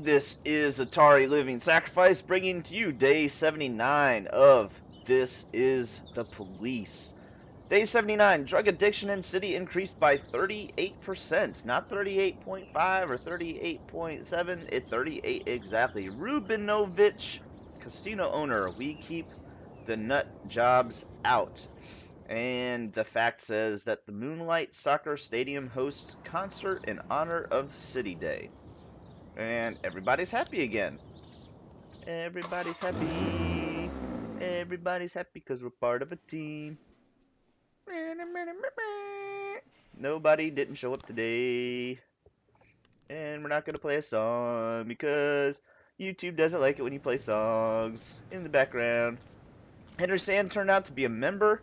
This is Atari Living Sacrifice, bringing to you day 79 of This is the Police. Day 79, drug addiction in city increased by 38%, not 38.5 or 38.7, 38 exactly. Rubinovich, casino owner, we keep the nut jobs out. And the fact says that the Moonlight Soccer Stadium hosts concert in honor of City Day. And everybody's happy again. Everybody's happy. Everybody's happy because we're part of a team. Nobody didn't show up today. And we're not going to play a song because YouTube doesn't like it when you play songs in the background. Henry Sand turned out to be a member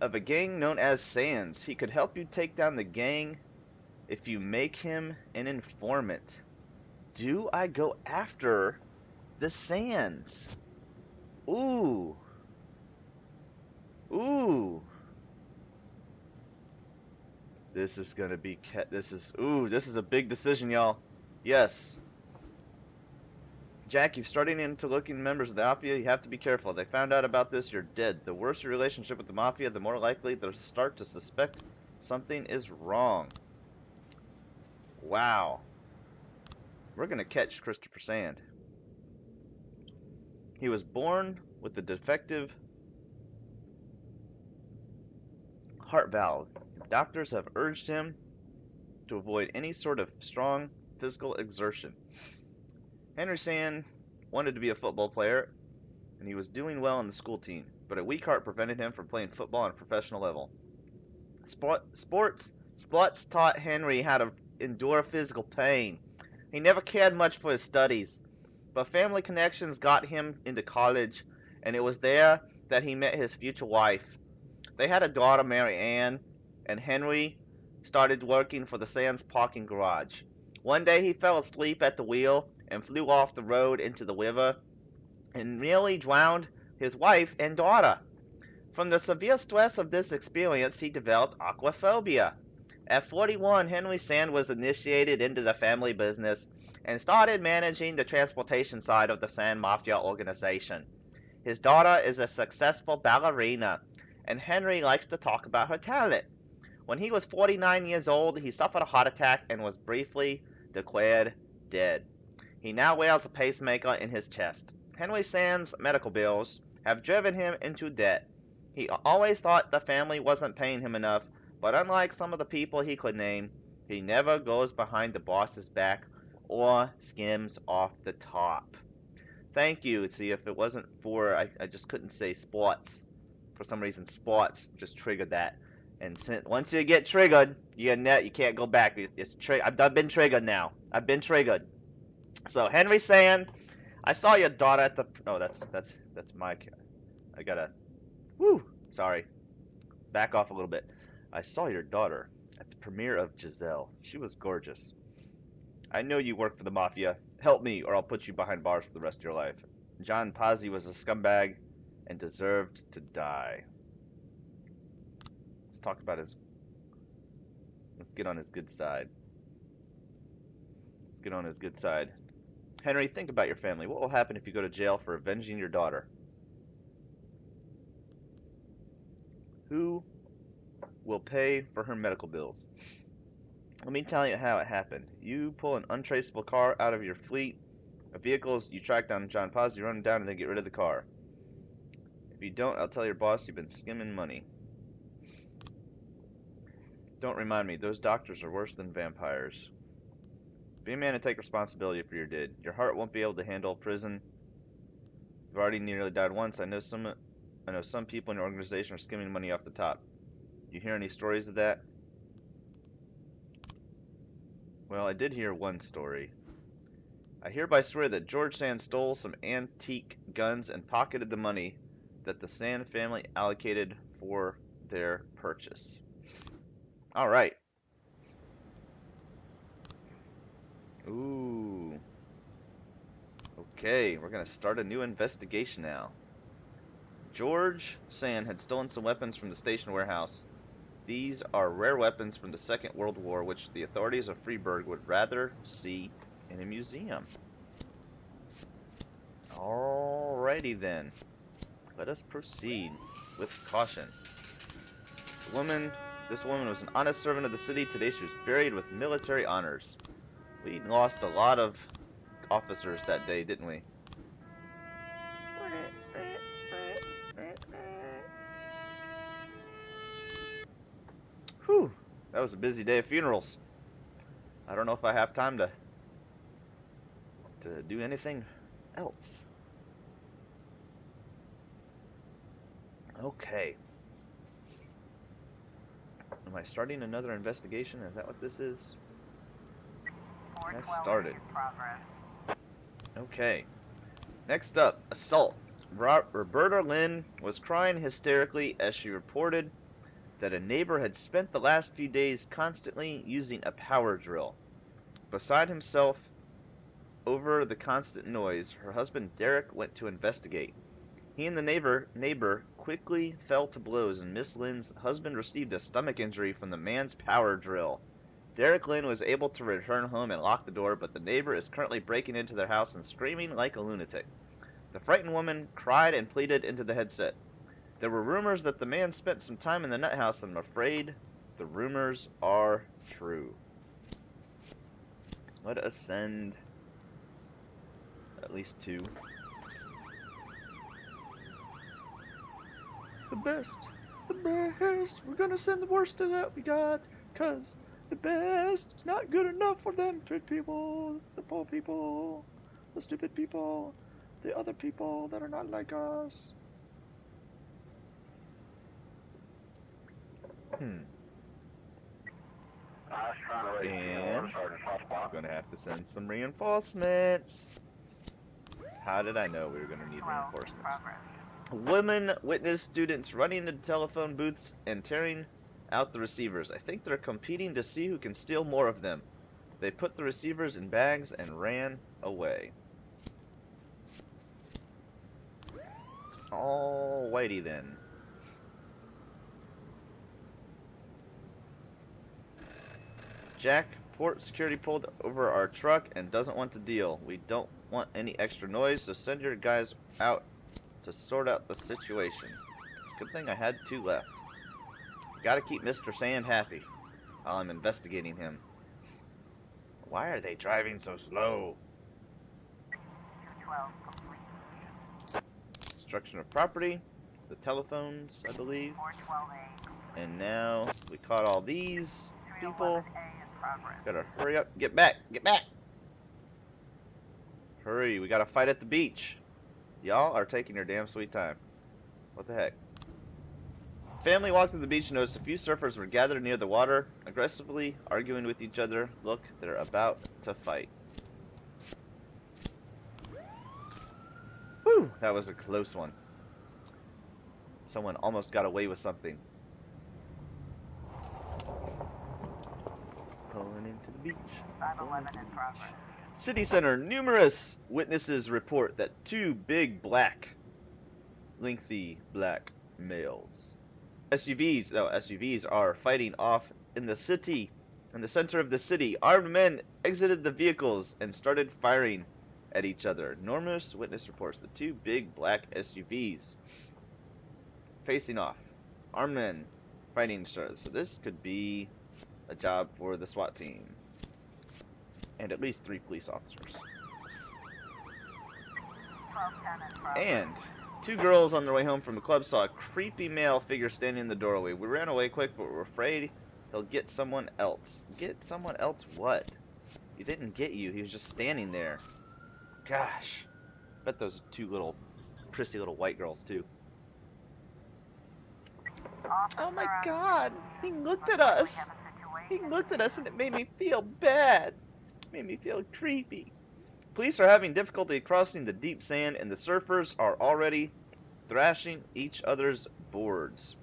of a gang known as Sands. He could help you take down the gang if you make him an informant. Do I go after the Sands? Ooh. Ooh. This is gonna be this is a big decision, y'all. Yes. Jack, you're starting into looking members of the Mafia. You have to be careful. If they found out about this, you're dead. The worse your relationship with the Mafia, the more likely they'll start to suspect something is wrong. Wow. We're gonna catch Christopher Sand. He was born with a defective heart valve. Doctors have urged him to avoid any sort of strong physical exertion. Henry Sand wanted to be a football player, and he was doing well in the school team, but a weak heart prevented him from playing football on a professional level. Sports taught Henry how to endure physical pain. He never cared much for his studies, but family connections got him into college, and it was there that he met his future wife. They had a daughter, Mary Ann, and Henry started working for the Sands parking garage. One day he fell asleep at the wheel and flew off the road into the river and nearly drowned his wife and daughter. From the severe stress of this experience, he developed aquaphobia. At 41, Henry Sand was initiated into the family business and started managing the transportation side of the Sand Mafia organization. His daughter is a successful ballerina, and Henry likes to talk about her talent. When he was 49 years old, he suffered a heart attack and was briefly declared dead. He now wears a pacemaker in his chest. Henry Sand's medical bills have driven him into debt. He always thought the family wasn't paying him enough, but unlike some of the people he could name, he never goes behind the boss's back or skims off the top. Thank you. See, if it wasn't for, I just couldn't say sports. For some reason, sports just triggered that. And once you get triggered, you can't go back. I've been triggered now. I've been triggered. So Henry Sand, I saw your daughter at the. Oh, that's my. I gotta. Woo. Sorry. Back off a little bit. I saw your daughter at the premiere of Giselle. She was gorgeous. I know you work for the Mafia. Help me, or I'll put you behind bars for the rest of your life. John Pazzi was a scumbag and deserved to die. Talk about his. Let's get on his good side. Let's get on his good side. Henry, think about your family. What will happen if you go to jail for avenging your daughter? Who will pay for her medical bills? Let me tell you how it happened. You pull an untraceable car out of your fleet of vehicles, you track down John Paz, you run him down, and then get rid of the car. If you don't, I'll tell your boss you've been skimming money. Don't remind me, those doctors are worse than vampires. Be a man and take responsibility for your deed. Your heart won't be able to handle prison. You've already nearly died once. I know some people in your organization are skimming money off the top. You hear any stories of that? Well, I did hear one story. I hereby swear that George Sand stole some antique guns and pocketed the money that the Sand family allocated for their purchase. All right. Ooh. Okay, we're gonna start a new investigation now. George Sand had stolen some weapons from the station warehouse. These are rare weapons from the Second World War, which the authorities of Freiburg would rather see in a museum. Alrighty then. Let us proceed with caution. This woman was an honest servant of the city. Today she was buried with military honors. We lost a lot of officers that day, didn't we? Whew, that was a busy day of funerals. I don't know if I have time to do anything else. Okay. Am I starting another investigation? Is that what this is? I started. Okay. Next up, assault. Roberta Lynn was crying hysterically as she reported that a neighbor had spent the last few days constantly using a power drill. Beside himself over the constant noise, her husband Derek went to investigate. He and the neighbor quickly fell to blows, and Miss Lynn's husband received a stomach injury from the man's power drill. Derek Lynn was able to return home and lock the door, but the neighbor is currently breaking into their house and screaming like a lunatic. The frightened woman cried and pleaded into the headset. There were rumors that the man spent some time in the nut house, and I'm afraid the rumors are true. Let us send at least 2. The best. We're gonna send the worst of that we got, 'cause the best is not good enough for them people, the poor people, the stupid people, the other people that are not like us. And we're gonna have to send some reinforcements. How did I know we were gonna need reinforcements? Women witnessed students running into telephone booths and tearing out the receivers. I think they're competing to see who can steal more of them. They put the receivers in bags and ran away. Alrighty then. Jack, port security pulled over our truck and doesn't want to deal. We don't want any extra noise, so send your guys out to sort out the situation. It's a good thing I had 2 left. Gotta keep Mr. Sand happy while I'm investigating him. Why are they driving so slow? 212 complete. Destruction of property. The telephones, I believe. 412A. And now we caught all these people. Gotta hurry up. Get back. Get back. Hurry. We gotta fight at the beach. Y'all are taking your damn sweet time. What the heck? Family walked to the beach and noticed a few surfers were gathered near the water, aggressively arguing with each other. Look, they're about to fight. Whew, that was a close one. Someone almost got away with something. Pulling into the beach. 511 in progress. City Center. Numerous witnesses report that 2 big lengthy black males. SUVs are fighting off in the city. In the center of the city, armed men exited the vehicles and started firing at each other. Numerous witness reports the 2 big black SUVs facing off. Armed men fighting each other. So this could be a job for the SWAT team. And at least 3 police officers. And 2 girls on their way home from the club saw a creepy male figure standing in the doorway. We ran away quick, but we're afraid he'll get someone else. Get someone else what? He didn't get you. He was just standing there. Gosh. Bet those 2 little prissy little white girls too. Oh my god. He looked at us. He looked at us and it made me feel bad. Made me feel creepy. Police are having difficulty crossing the deep sand, and the surfers are already thrashing each other's boards.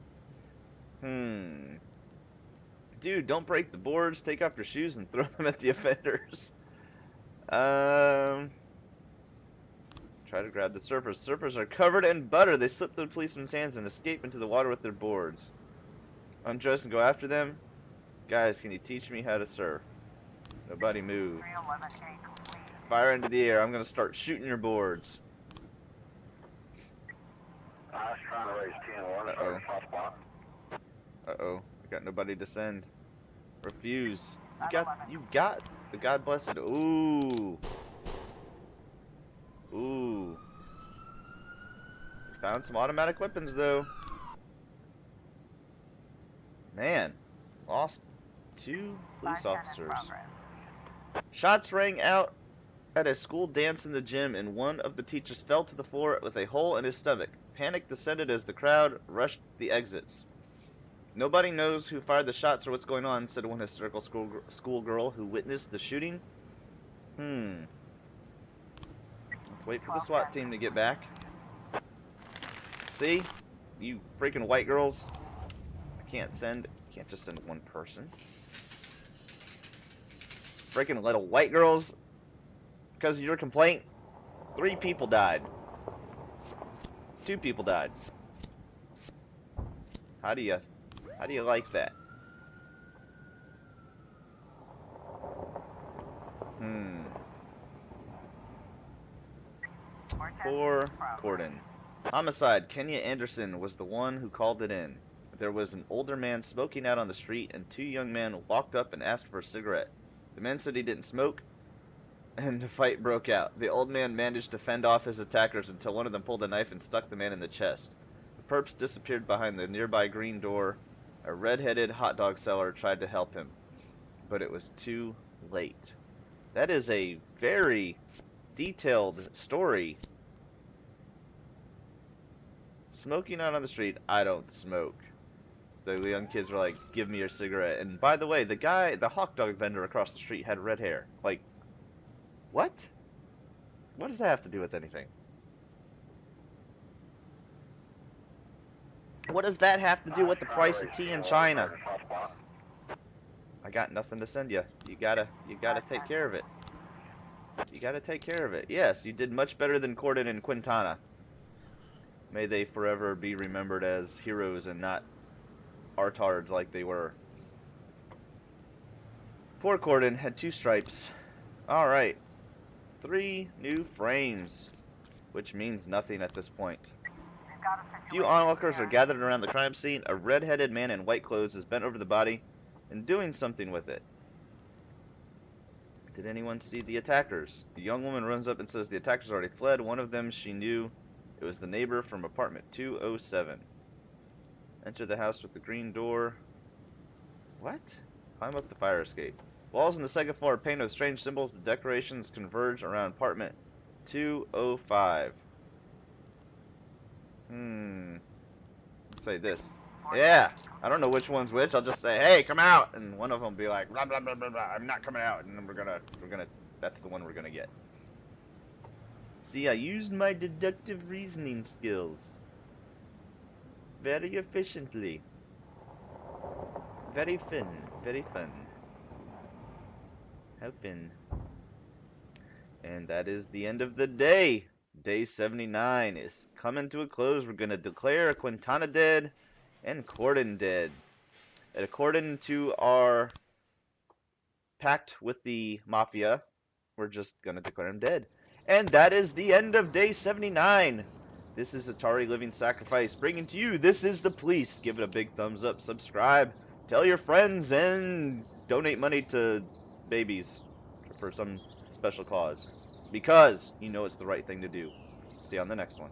Dude, don't break the boards. Take off your shoes and throw them at the offenders. Try to grab the surfers. Surfers are covered in butter. They slip through the policemen's hands and escape into the water with their boards. Undress and go after them. Guys, can you teach me how to surf? Nobody move. Fire into the air. I'm gonna start shooting your boards. Uh-oh. Uh-oh. I got nobody to send. Refuse. You've got the God blessed. Ooh. Ooh. We found some automatic weapons though. Man. Lost 2 police officers. Shots rang out at a school dance in the gym, and one of the teachers fell to the floor with a hole in his stomach. Panic descended as the crowd rushed the exits. Nobody knows who fired the shots or what's going on, said one hysterical schoolgirl who witnessed the shooting. Let's wait for the SWAT team to get back. See? You freaking white girls. I can't just send one person. Freaking little white girls. Because of your complaint, 3 people died. 2 people died. How do you like that? Poor Corden. Homicide. Kenya Anderson was the one who called it in. There was an older man smoking out on the street, and 2 young men walked up and asked for a cigarette. The man said he didn't smoke, and the fight broke out. The old man managed to fend off his attackers until one of them pulled a knife and stuck the man in the chest. The perps disappeared behind the nearby green door. A red-headed hot dog seller tried to help him, but it was too late. That is a very detailed story. Smoking out on the street. I don't smoke. The young kids were like, give me your cigarette. And by the way, the hot dog vendor across the street had red hair. Like, what? What does that have to do with anything? What does that have to do with the price of tea in China? I got nothing to send you. You gotta take care of it. You gotta take care of it. Yes, you did much better than Corden and Quintana. May they forever be remembered as heroes and not artards like they were. Poor Corden had 2 stripes. Alright. 3 new frames, which means nothing at this point. Few onlookers are gathered around the crime scene. A red-headed man in white clothes is bent over the body and doing something with it. Did anyone see the attackers? The young woman runs up and says the attackers already fled. One of them she knew. It was the neighbor from apartment 207. Enter the house with the green door. What? Climb up the fire escape. Walls in the second floor are painted with strange symbols. The decorations converge around apartment 205. Let's say this. Yeah, I don't know which one's which. I'll just say, hey, come out, and one of them will be like, blah blah blah blah blah. I'm not coming out, and then we're gonna. That's the one we're gonna get. See, I used my deductive reasoning skills very efficiently. Very fun. Very fun. How fun. And that is the end of the day. Day 79 is coming to a close. We're going to declare Quintana dead and Corden dead. And according to our pact with the Mafia, we're just going to declare him dead. And that is the end of Day 79. This is Etari Living Sacrifice bringing to you This Is the Police. Give it a big thumbs up, subscribe, tell your friends, and donate money to babies for some special cause. Because you know it's the right thing to do. See you on the next one.